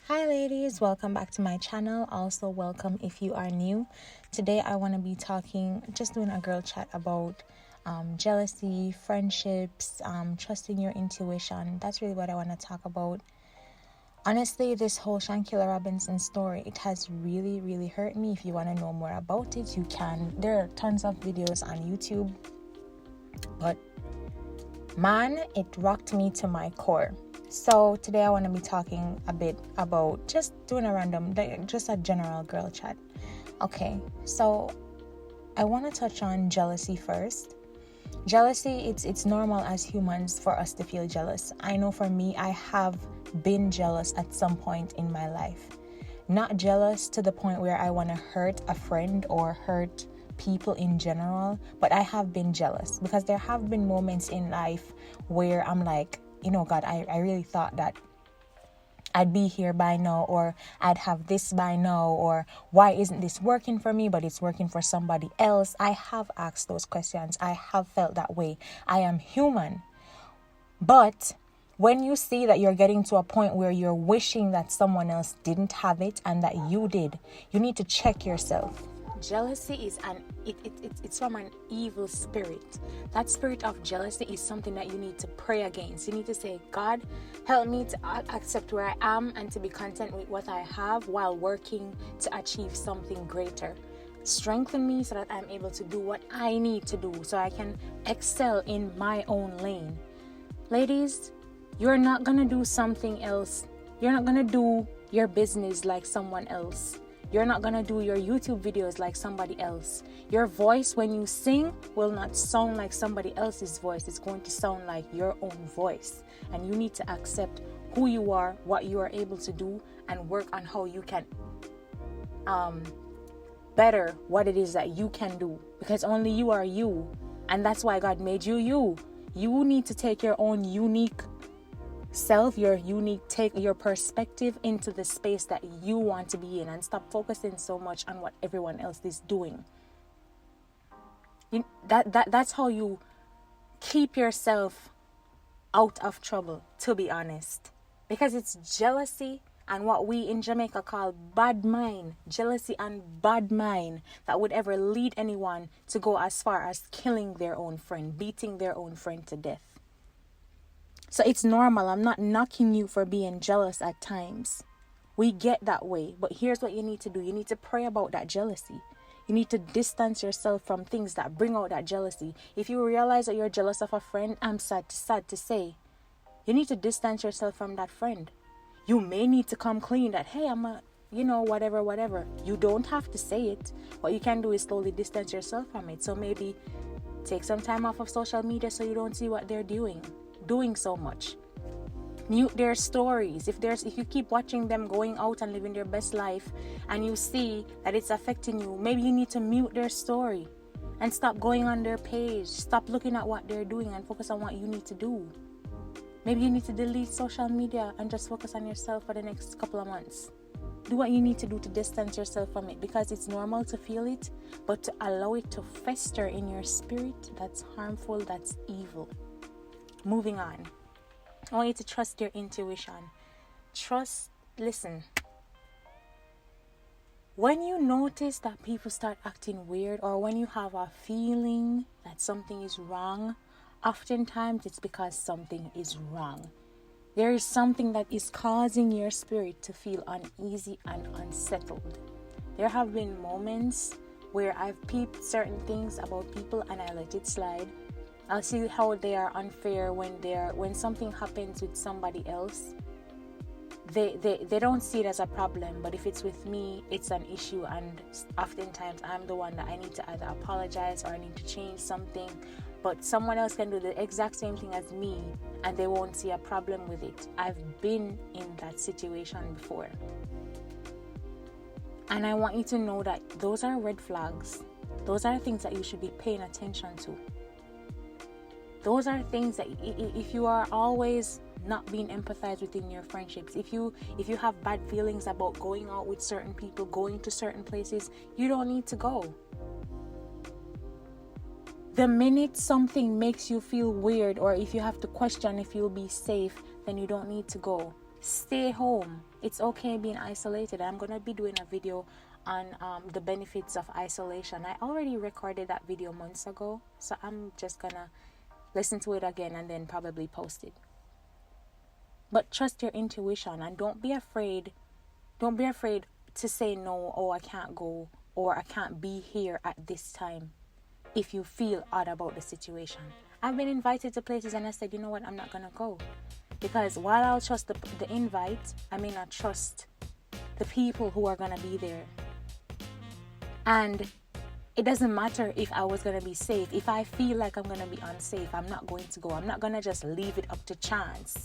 Hi ladies, welcome back to my channel. Also welcome if you are new. Today I want to be doing a girl chat about jealousy, friendships, trusting your intuition. That's really what I want to talk about. Honestly, this whole Shankila Robinson story, it has really hurt me. If you want to know more about it, you can. There are tons of videos on YouTube. But man, it rocked me to my core. So today I want to be talking a bit about just a general girl chat. Okay, so I want to touch on jealousy first. Jealousy, it's normal as humans for us to feel jealous. I know for me, I have been jealous at some point in my life. Not jealous to the point where I want to hurt a friend or hurt people in general, but I have been jealous because there have been moments in life where I'm like, God, I really thought that I'd be here by now, or I'd have this by now, or why isn't this working for me but it's working for somebody else. I have asked those questions. I have felt that way. I am human. But when you see that you're getting to a point where you're wishing that someone else didn't have it and that you did, you need to check yourself. Jealousy is it's from an evil spirit. That spirit of jealousy is something that you need to pray against. You need to say, God, help me to accept where I am and to be content with what I have while working to achieve something greater. Strengthen me so that I'm able to do what I need to do so I can excel in my own lane. Ladies, you're not gonna do something else. You're not gonna do your business like someone else. You're not going to do your YouTube videos like somebody else. Your voice when you sing will not sound like somebody else's voice. It's going to sound like your own voice. And you need to accept who you are, what you are able to do, and work on how you can better what it is that you can do. Because only you are you. And that's why God made you you. You need to take your own unique self, take your perspective into the space that you want to be in and stop focusing so much on what everyone else is doing. That's how you keep yourself out of trouble, to be honest. Because it's jealousy and what we in Jamaica call bad mind. Jealousy and bad mind that would ever lead anyone to go as far as killing their own friend, beating their own friend to death. So it's normal. I'm not knocking you for being jealous at times. We get that way. But here's what you need to do. You need to pray about that jealousy. You need to distance yourself from things that bring out that jealousy. If you realize that you're jealous of a friend, I'm sad to say, you need to distance yourself from that friend. You may need to come clean that, hey, whatever. You don't have to say it. What you can do is slowly distance yourself from it. So maybe take some time off of social media so you don't see what they're doing so much. Mute their stories. If you keep watching them going out and living their best life and you see that it's affecting you, maybe you need to mute their story and stop going on their page. Stop looking at what they're doing and focus on what you need to do. Maybe you need to delete social media and just focus on yourself for the next couple of months. Do what you need to do to distance yourself from it, because it's normal to feel it, but to allow it to fester in your spirit, that's harmful, that's evil. Moving on. I want you to trust your intuition. Listen. When you notice that people start acting weird, or when you have a feeling that something is wrong, oftentimes it's because something is wrong. There is something that is causing your spirit to feel uneasy and unsettled. There have been moments where I've peeped certain things about people and I let it slide. I'll see how they are unfair when something happens with somebody else. They don't see it as a problem, but if it's with me, it's an issue, and oftentimes I'm the one that I need to either apologize or I need to change something. But someone else can do the exact same thing as me and they won't see a problem with it. I've been in that situation before. And I want you to know that those are red flags. Those are things that you should be paying attention to. Those are things that if you are always not being empathized within your friendships, if you have bad feelings about going out with certain people, going to certain places, you don't need to go. The minute something makes you feel weird, or if you have to question if you'll be safe, then you don't need to go. Stay home. It's okay being isolated. I'm gonna be doing a video on the benefits of isolation. I already recorded that video months ago, so I'm just gonna listen to it again and then probably post it. But trust your intuition and don't be afraid to say no, or I can't go, or I can't be here at this time if you feel odd about the situation. I've been invited to places and I said, you know what, I'm not gonna go. Because while I'll trust the invite, I may not trust the people who are going to be there. And it doesn't matter if I was going to be safe. If I feel like I'm going to be unsafe, I'm not going to go. I'm not going to just leave it up to chance.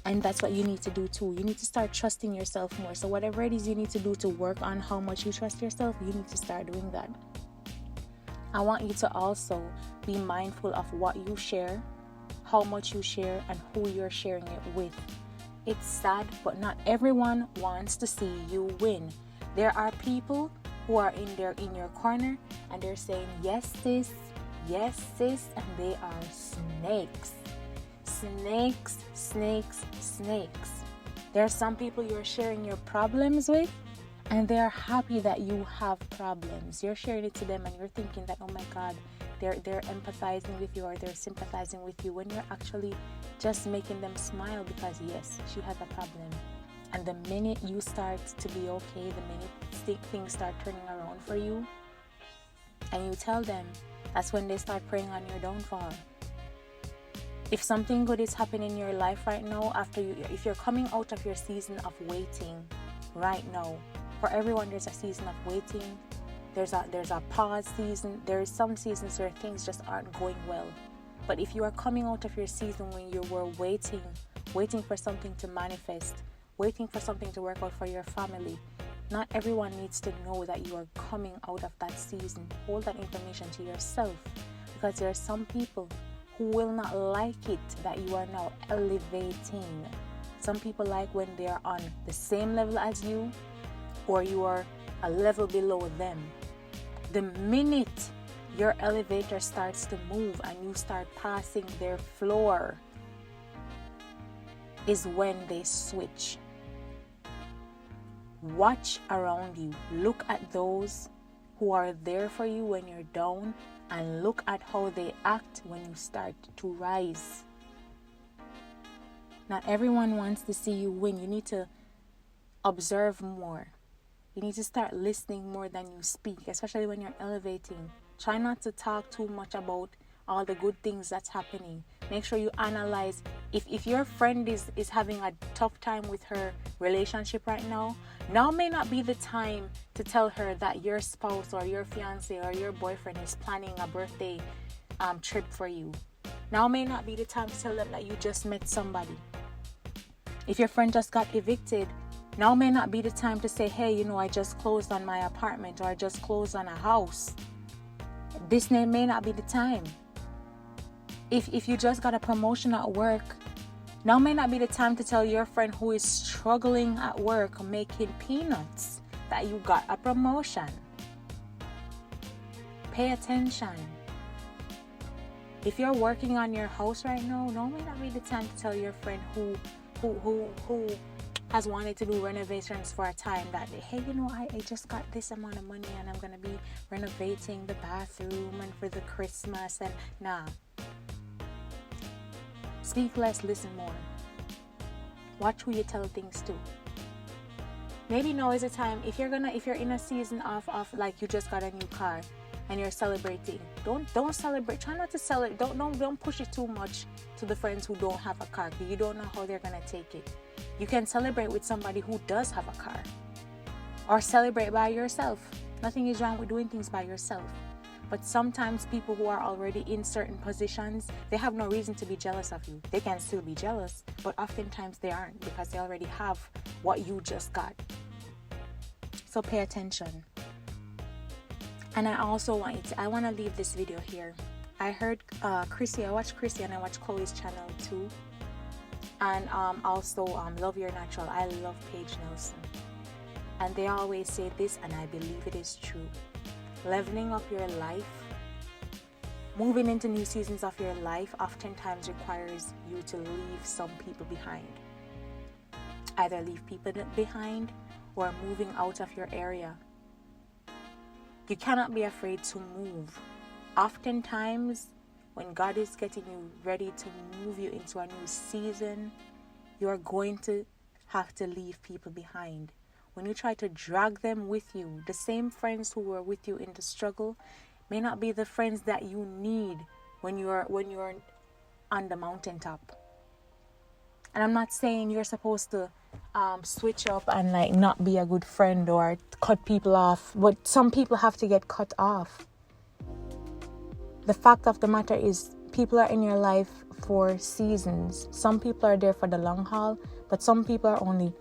And that's what you need to do too. You need to start trusting yourself more. So whatever it is you need to do to work on how much you trust yourself, you need to start doing that. I want you to also be mindful of what you share, how much you share, and who you're sharing it with. It's sad, but not everyone wants to see you win. There are people who are in your corner and they're saying yes sis, and they are snakes. Snakes. There are some people you're sharing your problems with and they're happy that you have problems. You're sharing it to them and you're thinking that, oh my God, they're empathizing with you or they're sympathizing with you, when you're actually just making them smile because yes, she has a problem. And the minute you start to be okay, the minute things start turning around for you and you tell them, that's when they start preying on your downfall. If something good is happening in your life right now, if you're coming out of your season of waiting right now, for everyone there's a season of waiting. There's a pause season. There's some seasons where things just aren't going well. But if you are coming out of your season when you were waiting for something to manifest, waiting for something to work out for your family, not everyone needs to know that you are coming out of that season. Hold that information to yourself, because there are some people who will not like it that you are now elevating. Some people like when they are on the same level as you, or you are a level below them. The minute your elevator starts to move and you start passing their floor is when they switch. Watch around you. Look at those who are there for you when you're down, and look at how they act when you start to rise. Not everyone wants to see you win. You need to observe more. You need to start listening more than you speak, especially when you're elevating. Try not to talk too much about all the good things that's happening. Make sure you analyze. If your friend is having a tough time with her relationship right now may not be the time to tell her that your spouse or your fiance or your boyfriend is planning a birthday trip for you. Now may not be the time to tell them that you just met somebody. If your friend just got evicted, now may not be the time to say, hey, I just closed on my apartment, or I just closed on a house. This may not be the time. If you just got a promotion at work, now may not be the time to tell your friend who is struggling at work making peanuts that you got a promotion. Pay attention. If you're working on your house right now may not be the time to tell your friend who has wanted to do renovations for a time that, hey, I just got this amount of money and I'm going to be renovating the bathroom and for the Christmas, and nah. Speak less, listen more. Watch who you tell things to. Maybe now is the time, if you're in a season of like you just got a new car and you're celebrating, don't celebrate. Try not to celebrate. Don't push it too much to the friends who don't have a car, because you don't know how they're gonna take it. You can celebrate with somebody who does have a car, or celebrate by yourself. Nothing is wrong with doing things by yourself. But sometimes people who are already in certain positions, they have no reason to be jealous of you. They can still be jealous, but oftentimes they aren't, because they already have what you just got. So pay attention. And I also want to leave this video here. I heard Chrissy, I watched Chrissy and I watched Chloe's channel too. And also Love Your Natural. I love Paige Nelson. And they always say this, and I believe it is true. Leveling up your life, moving into new seasons of your life, oftentimes requires you to leave some people behind. either leave people behind or moving out of your area. You cannot be afraid to move. Oftentimes, when God is getting you ready to move you into a new season, you are going to have to leave people behind. When you try to drag them with you, the same friends who were with you in the struggle may not be the friends that you need when you're on the mountaintop. And I'm not saying you're supposed to switch up and like not be a good friend or cut people off, but some people have to get cut off. The fact of the matter is, people are in your life for seasons. Some people are there for the long haul, but some people are only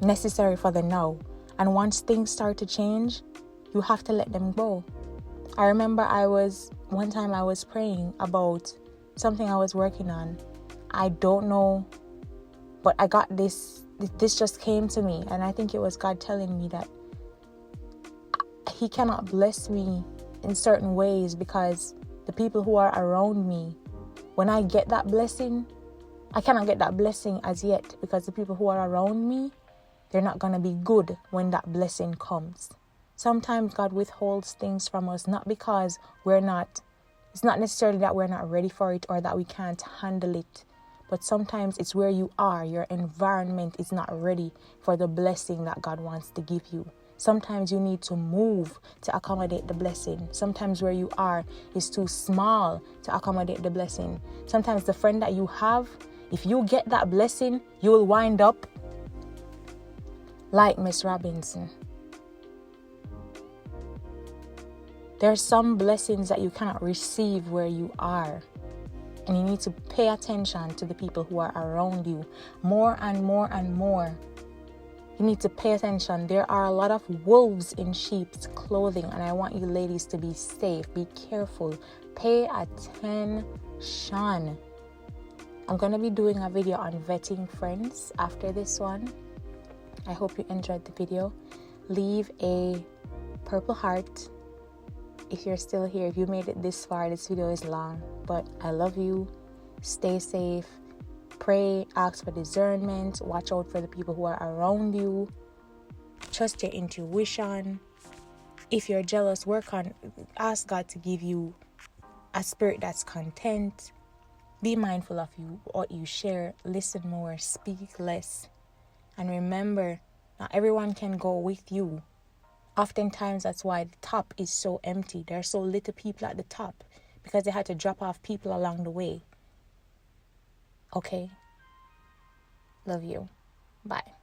necessary for the now. And once things start to change, you have to let them go. I remember one time I was praying about something I was working on. I don't know, but I got this just came to me, and I think it was God telling me that He cannot bless me in certain ways because the people who are around me, when I get that blessing, I cannot get that blessing as yet because the people who are around me, they're not going to be good when that blessing comes. Sometimes God withholds things from us, not because it's not necessarily that we're not ready for it or that we can't handle it. But sometimes it's where you are, your environment is not ready for the blessing that God wants to give you. Sometimes you need to move to accommodate the blessing. Sometimes where you are is too small to accommodate the blessing. Sometimes the friend that you have, if you get that blessing, you will wind up like Miss Robinson. There are some blessings that you cannot receive where you are. And you need to pay attention to the people who are around you more and more and more. You need to pay attention. There are a lot of wolves in sheep's clothing, and I want you ladies to be safe. Be careful. Pay attention. I'm going to be doing a video on vetting friends after this one. I hope you enjoyed the video. Leave a purple heart if you're still here. If you made it this far, this video is long, but I love you. Stay safe. Pray, ask for discernment. Watch out for the people who are around you. Trust your intuition. If you're jealous, ask God to give you a spirit that's content. Be mindful of what you share. Listen more, speak less. And remember, not everyone can go with you. Oftentimes, that's why the top is so empty. There are so little people at the top because they had to drop off people along the way. Okay? Love you. Bye.